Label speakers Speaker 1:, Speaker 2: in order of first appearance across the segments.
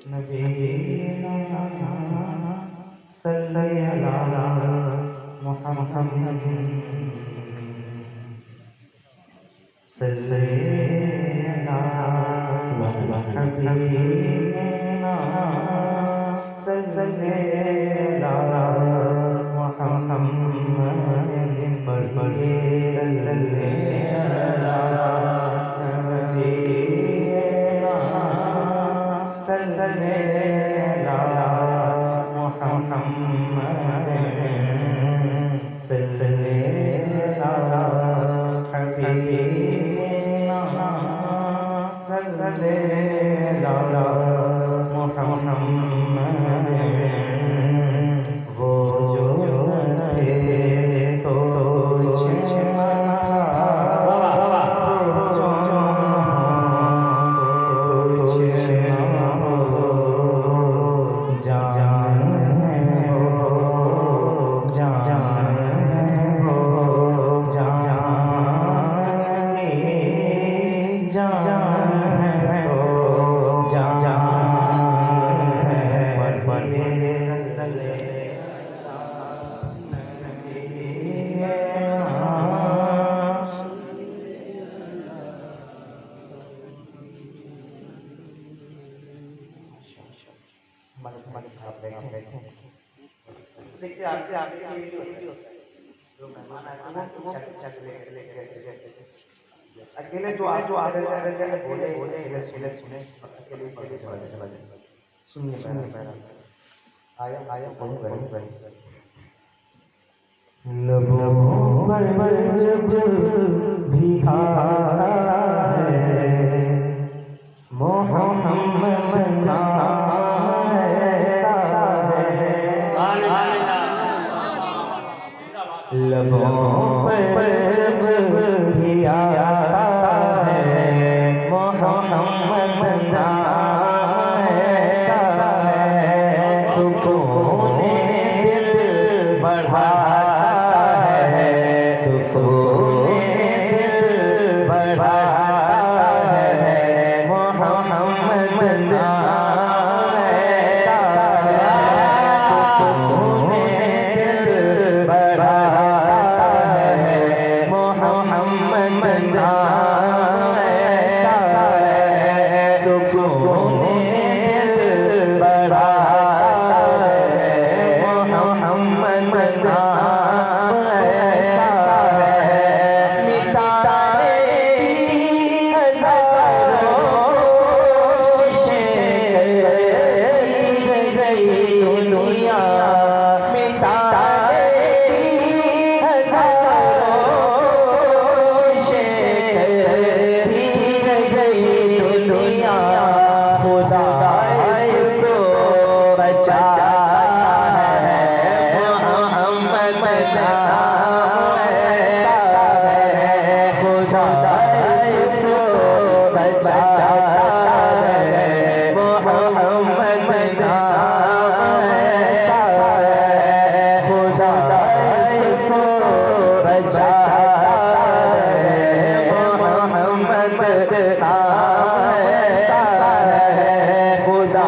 Speaker 1: नबीना सल्लल्लाहु अलैहि मुहम्मद सल्लल्लाहु हबीबना सल्लल्लाहु मुहम्मद बड़े वो जो थे तो देखिए आपसे आगे का वीडियो होता है जो मेहमान आए ना वो चक अकेले जो आगे बोले अकेले सुने अकेले चला जाए सुनिए मेरा आया बहुत लबों पर जब भी आता है मोहम्मद नाम ऐसा है लबों पर जब भी आता है मोहम्मद नाम ऐसा है सुकून दिल बढ़ाता है सुकून दिल बढ़ाता है मोहम्मद नाम ऐसा है सुकून दिल बढ़ाता है मोहम्मद नाम ऐसा है सुकून दिल बढ़ाता है मोहम्मद नाम ऐसा है मिटाने की हज़ारों कोशिशें गई दुनिया मिटाने की हज़ारों कोशिशें गई दुनिया खुदा इसको बचाता है मोहम्मद नाम ऐसा है खुदा इसको बचाता है मोहम्मद नाम ऐसा है खुदा इसको बचाता है मोहम्मद नाम ऐसा है खुदा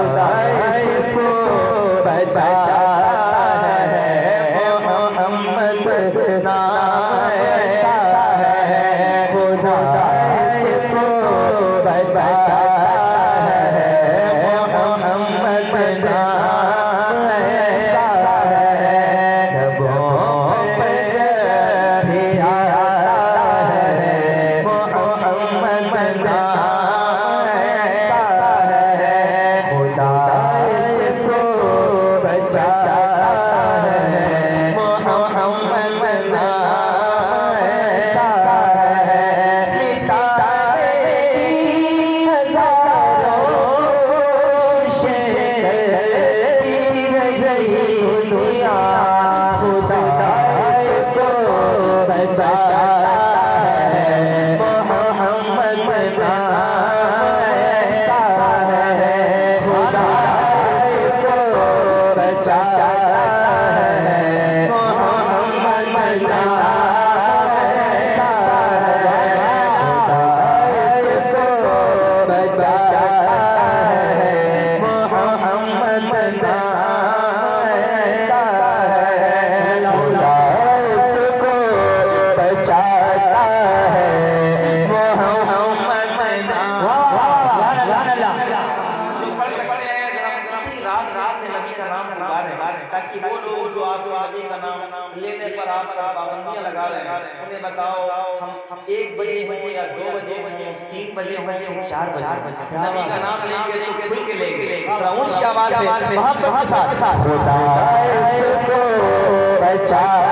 Speaker 1: इसको बचाता है मोहम्मद नाम ऐसा है खुदा इसको बचाता है मोहम्मद नाम ऐसा है लबों पर भी आता है मोहम्मद नाम ऐसा है खुदा इसको बचा का नाम पुकारें, ताकि वो लोग जो आपके नबी का नाम लेने पर आप पाबंदियां लगा रहे हैं, उन्हें बताओ हम 1 बजे हों या 2 बजे हों, 3 बजे हों, 4 बजे, नबी का नाम लेंगे तो खुल के लेंगे, ऊंची आवाज में मोहब्बत के साथ। खुदा इसको बचाता है,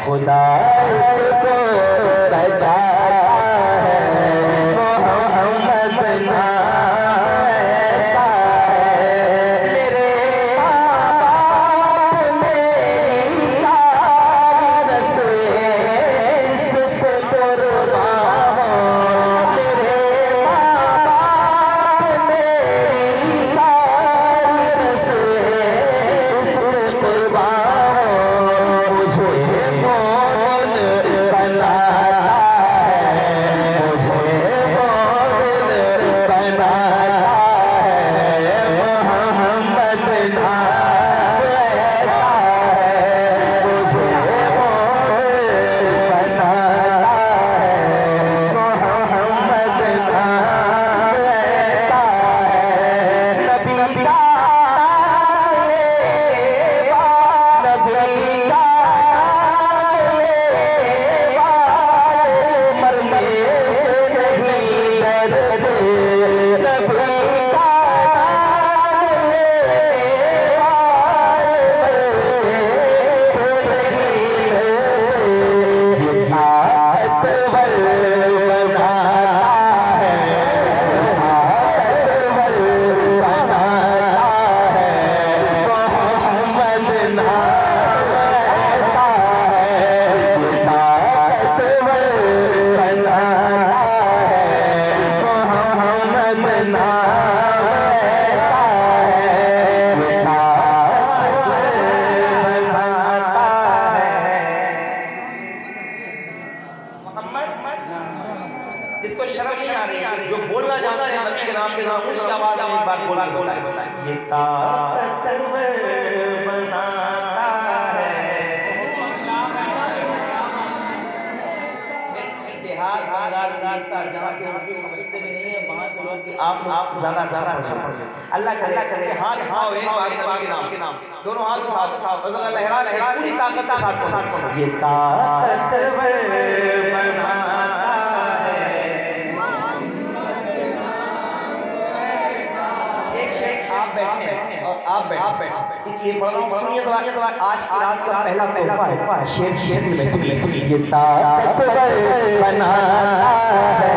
Speaker 1: खुदा इसको बचाता है, मोहम्मद नाम ऐसा है। मेरे माँ बाप मेरी सारी नस्लें इस पे कुर्बान हो। मेरे माँ बाप मेरी सारी नस्लें इस पे कुर्बान हो। मुझे मोमिन बनाता है, मुझे मोमिन बनाता है, मोहम्मद नाम ऐसा है। मुझे मोमिन बनाता है, मोहम्मद नाम ऐसा है। नबी का नाम लेके बाद, नबी का मरने से नहीं डरते, नबी का नाम लेने वाले मरने से नहीं डरते। ये ताकतवर बनाता है, ताकतवर बनाता है, मोहम्मद नाम ऐसा है। ये ताकतवर बनाता है, मोहम्मद नाम ऐसा है। ये ताकतवर बनाता है, मोहम्मद जिसको शर्म नहीं आ रही है, जो बोलना जानते हैं नबी के नाम के साथ ऊंची आवाज में एक बार बोला ये ताकतवर बनाता है। बिहार बंगाल उड़ीसा जहाँ के लोग समझते भी नहीं है, वहाँ के लोग आप ज्यादा पढ़े। अल्लाह करे हाथ उठाओ एक बार नबी के नाम, दोनों हाथ उठाओ, वज़न लहरा लहरा पूरी ताकत के साथ पढ़ो। ये ताकतवर बनाता है। एक शेख आप बैठे हैं और आप बैठे इसलिए पढ़ रहा हूँ, सुनिए जरा आज की रात का पहला तोहफा है शेर की शक्ल में, सुनिए। ये ताकतवर बनाता है,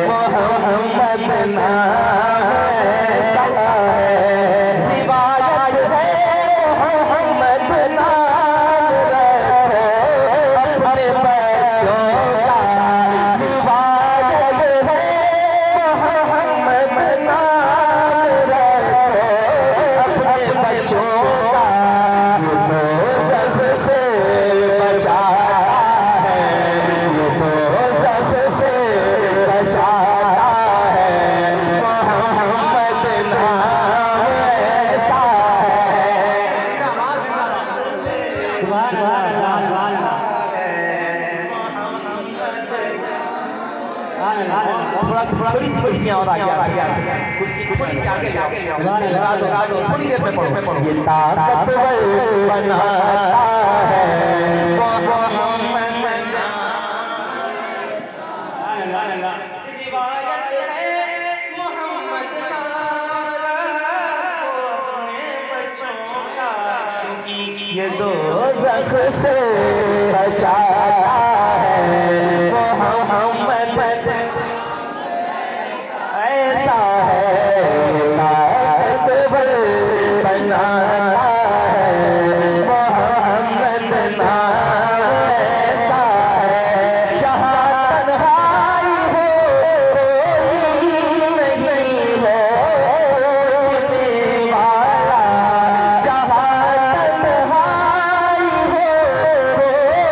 Speaker 1: मोहम्मद नाम ऐसा है। रिवायत है मोहम्मद नाम रखो अपने बच्चों का, रिवायत है मोहम्मद नाम रखो अपने बच्चों का। ये दोज़ख से बचाता है, ये दोज़ख से बचाता है, मोहम्मद नाम ऐसा है। थोड़ी सी कुर्सियां और आगे कुर्सी थोड़ी सी आगे लगा दो, थोड़ी देर में पढ़ो। ये ताकतवर बनाता है, मोहम्मद रिवायत है मोहम्मद अपने बच्चों का, क्योंकि ये दोज़ख से बचाता है, मोहम्मद ऐसा है। ताकतवर बनाता है, मोहम्मद नाम ऐसा है। जहाँ तन्हाई हो कोई नहीं हो सोचने वाला, जहाँ तन्हाई हो कोई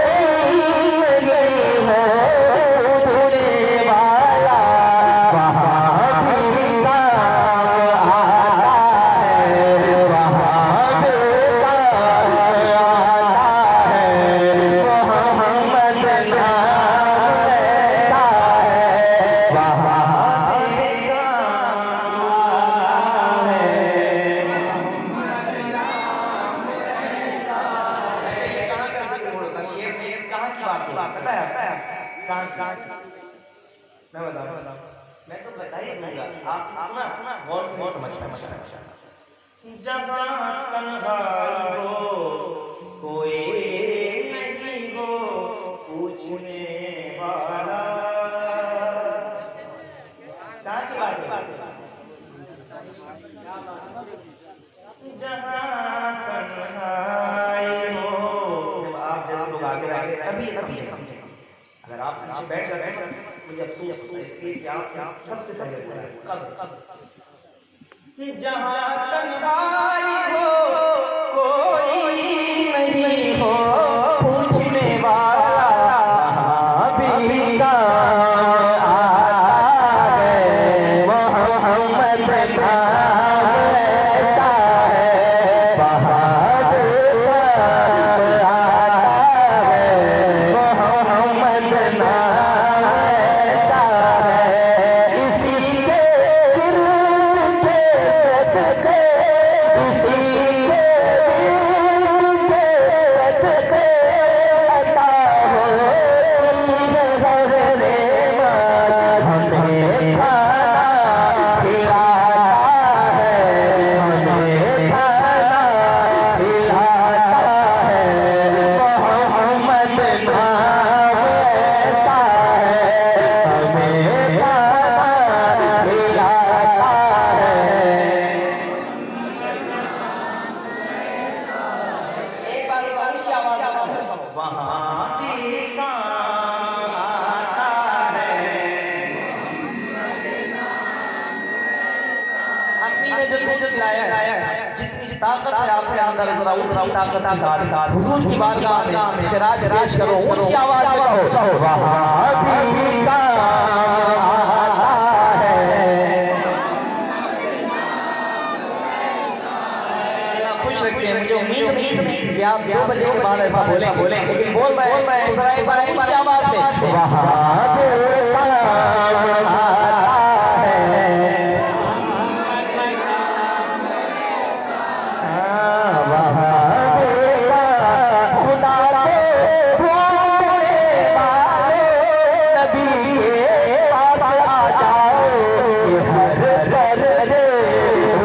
Speaker 1: मैं बताऊं, मैं तो बता ही दूंगा, आप सुना गौर से समझना। जहाँ तन्हाई हो कोई नहीं हो पूछने वाला। कहाँ की बात है? जहाँ तन्हाई हो, जब आप जैसे लोग आगे आगे अभी समझे। अगर आप पीछे बैठ जाते हैं मुझे अफसोस होता है, इसलिए कि आप सबसे पहले कब जहाँ तन्हाई हो कोई नहीं हो पूछने वाला, भी काम आता है मोहम्मद नाम ऐसा है, बहादुर आता है मोहम्मद नाम ऐसा है। इसी के विरुद्ध पे सदके, इसी के विरुद्ध पे सदके अता होती है हर नेमत। हमें खाना खिलाता है, हमें खाना खिलाता है मोहम्मद नाम ऐसा है, हमें खाना खिलाता है। एक बार ऊंची आवाज से सुनो, वहाँ भी काम आता है। अम्मी ने जो दूध पिलाया है, जितनी ताकत है आपके अंदर, जरा उतनी ताकत के साथ हुजूर की बारगाह में सिराज पेश करो, ऊंची आवाज में कहो, वहाँ भी काम आता है। खुश रखते हैं, मुझे उम्मीद नहीं कि आप 2 बजे के बाद ऐसा बोले, लेकिन बोल रहे हैं तो जरा एक बार ऊंची आवाज में, वहाँ भी काम आता है। वहाँ बेटा खुदा को ढूंढने वाले नबी के पास आ जाओ, ये हर पर्दे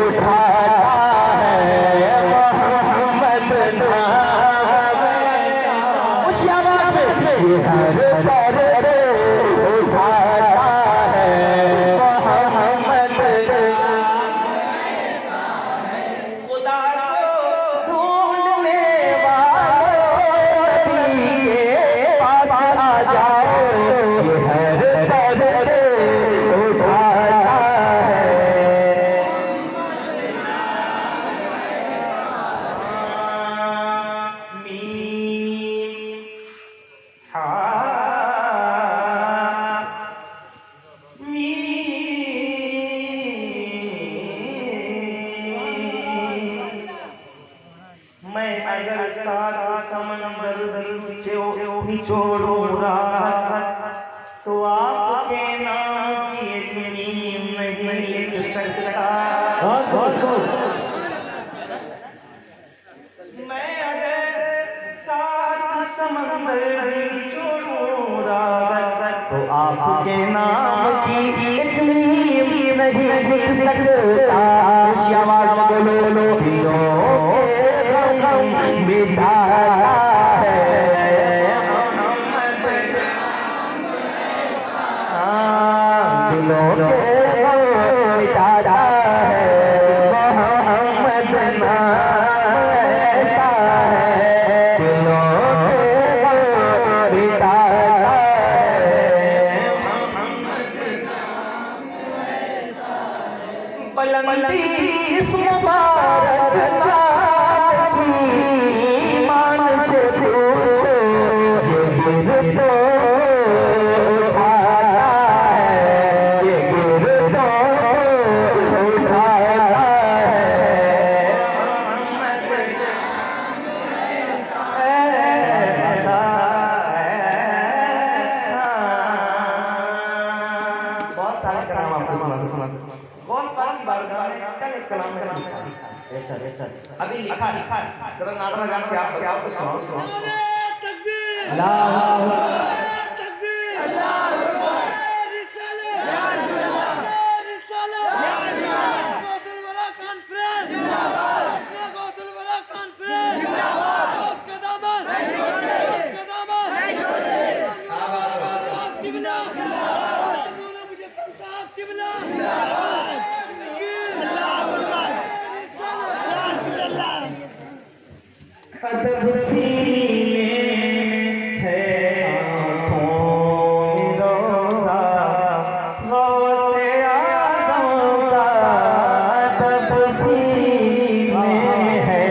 Speaker 1: उठाता है मोहम्मद नाम ऐसा। उस आवाज में ये हर पर्दे उठाता है मोहम्मद खुदा को ढूंढने वालों नबी के पास आ जाओ, ये हर पर्दे उठाता है। मीम हा मैं अगर 7 समंदर निचोड़ूं रात, तो आपके नाम की एक मीम नहीं लिख सकता। मैं अगर 7 समंदर निचोड़ूं रात, तो आपके नाम की एक मीम नहीं लिख सकता। उसी आवाज में बोलो, दिलों के गम मिटाता है दिलों के गम मिटाता है मोहम्मद नाम ऐसा है, दिलों के गम मिटाता है बुलंदी इस मुबारक नाम की, ईमान से पूछो ये गिरदों उठाता है, ये गिरदों उठाता है ऐसा बहुत सारे कलाम आपको सुना बहुत सारी बारगाह में कल एक कलाम में लिखा अभी लिखा जरा नारा लगा के आप बताओ तो सुनाओ। अल्लाह अदब सीने है आँखों में रोज़ा गौसे आज़म का अदब सीने है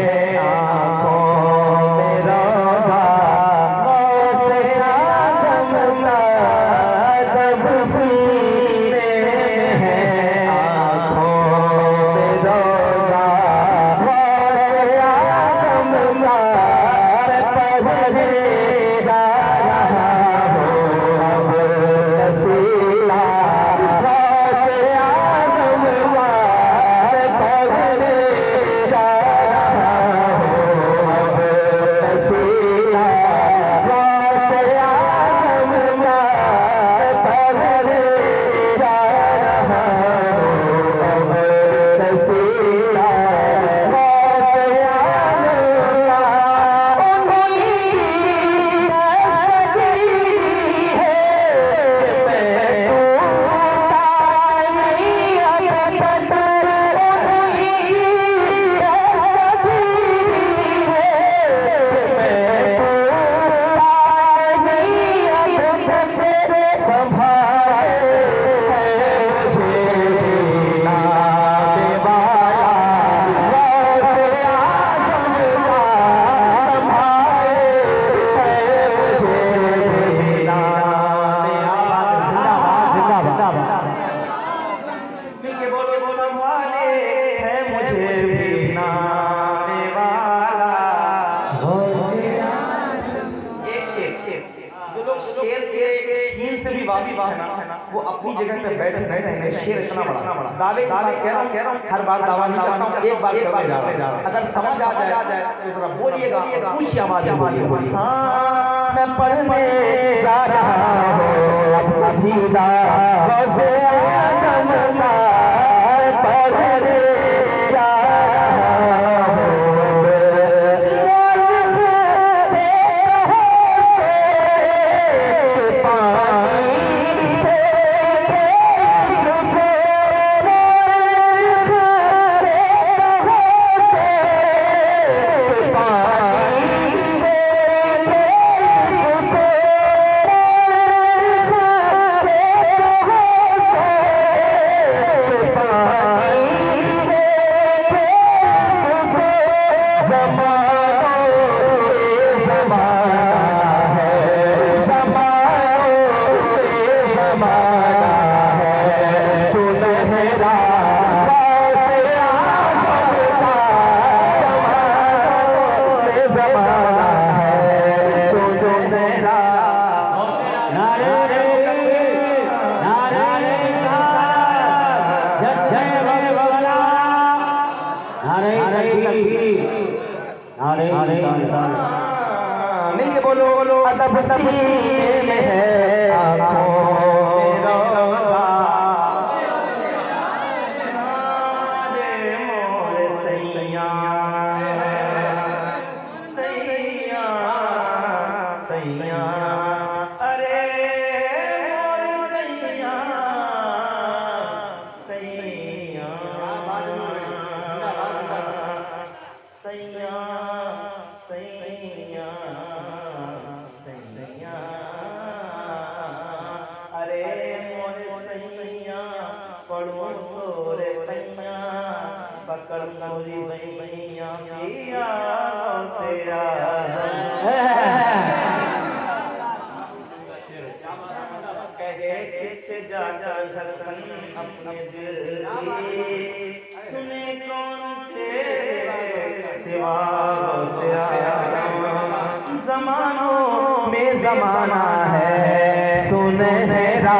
Speaker 1: आँखों में रोज़ा गौसे आज़म का अदब सीने है आँखों में रोज़ा गौसे आज़म का पढ़ने जा रहा हूँ अब तस्वीरा गौसे आज़म का पढ़ने जा रहा हूँ अब तस्वीरा गौसे आज़म का पढ़ने जा रहा हूँ अब तस्वीरा गौसे आज़म का वो अपनी जगह पे बैठे बैठे शेर इतना बड़ा दावे कह रहा हूँ हर बार दावा नहीं करता हूँ, एक बार कहने जा रहा हूँ। अगर समझ आ जाए तो जरा बोलिएगा, ऊंची आवाज में बोलिए। हाँ, मैं पढ़ने जा रहा हूँ अब कसीदा गौसे आज़म का पढ़ने जा रहा हूँ मिलके बोलो बोलो अदब सीने में है आँखों में रोज़ा मोरे सैया सैया सैया अरे मोरे सैया सैया सैया सैया सैया अरे मोरे सैया पढ़ो तोरे पैया पकड़ मोरी भैया पिया से कहे किससे जाता हसन अपने दिल की सुने कौन तेरे सिवा से ज़मानों में ज़माना है सुनहरा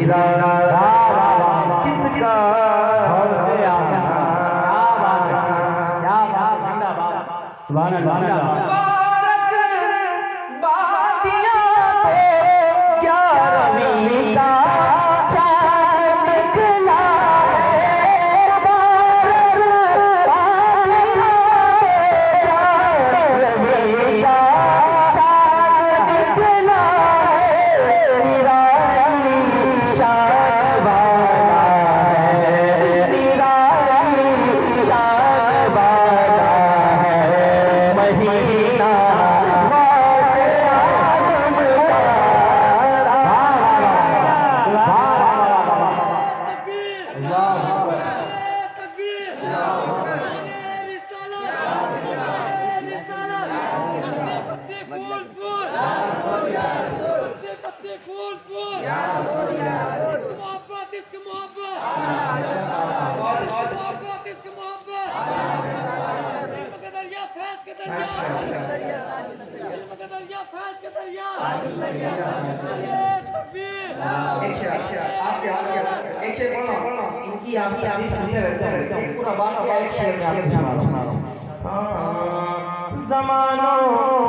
Speaker 1: मीरा किसका इनकी आपकी आदि सुनते रहते हैं पूरा बात एक शेर में आपको सुना रहा हूं। ज़मानों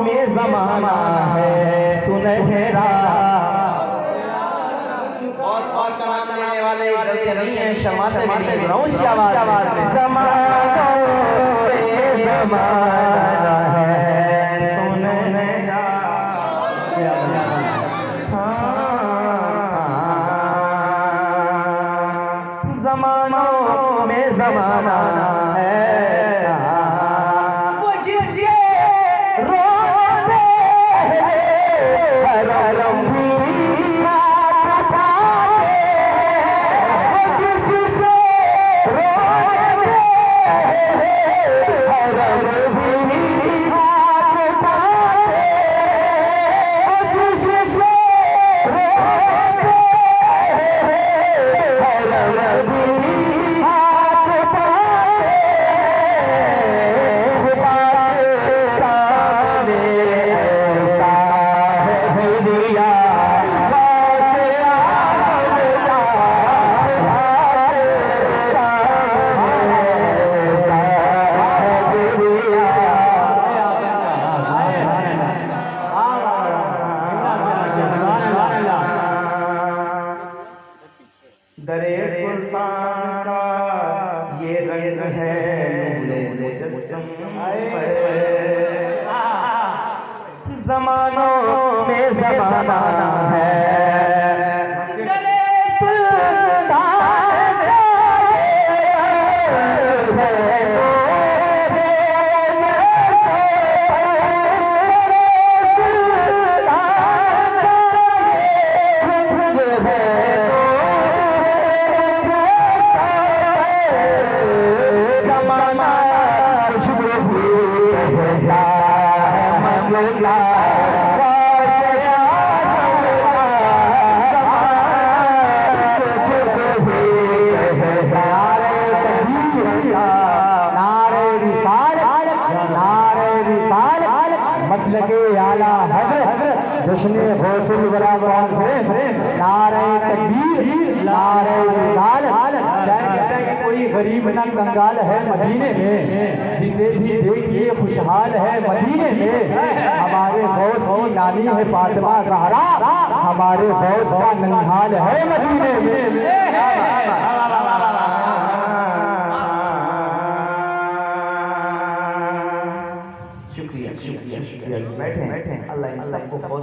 Speaker 1: में ज़माना है सुनहरा और का नाम लेने वाले गलती नहीं है शर्माते भी नहीं रौशी आवाज ज़मानों में ज़माना है सुनहरा ज़मानों में ज़माना है वो जिसके रोते हर रंगी रात पाते वो जिसके रोते हर रंगी रात पाते वो जिसके रोते हर रंगी दरे सुल्तान का ये रंग है मुजस्सम ज़मानों में ज़माना है दरे सुल्तान का लगे आला हज़रत जश्न गौसुल बराबर नारे तकबीर नारे रिसालत कहते हैं कि कोई गरीब ना कंगाल है मदीने में जिसे भी देखिए खुशहाल है मदीने में हमारे गौस की नानी है फातिमा ज़हरा हमारे गौस का ननिहाल है मदीने में शुक्रिया बैठे अल्लाह इन सबको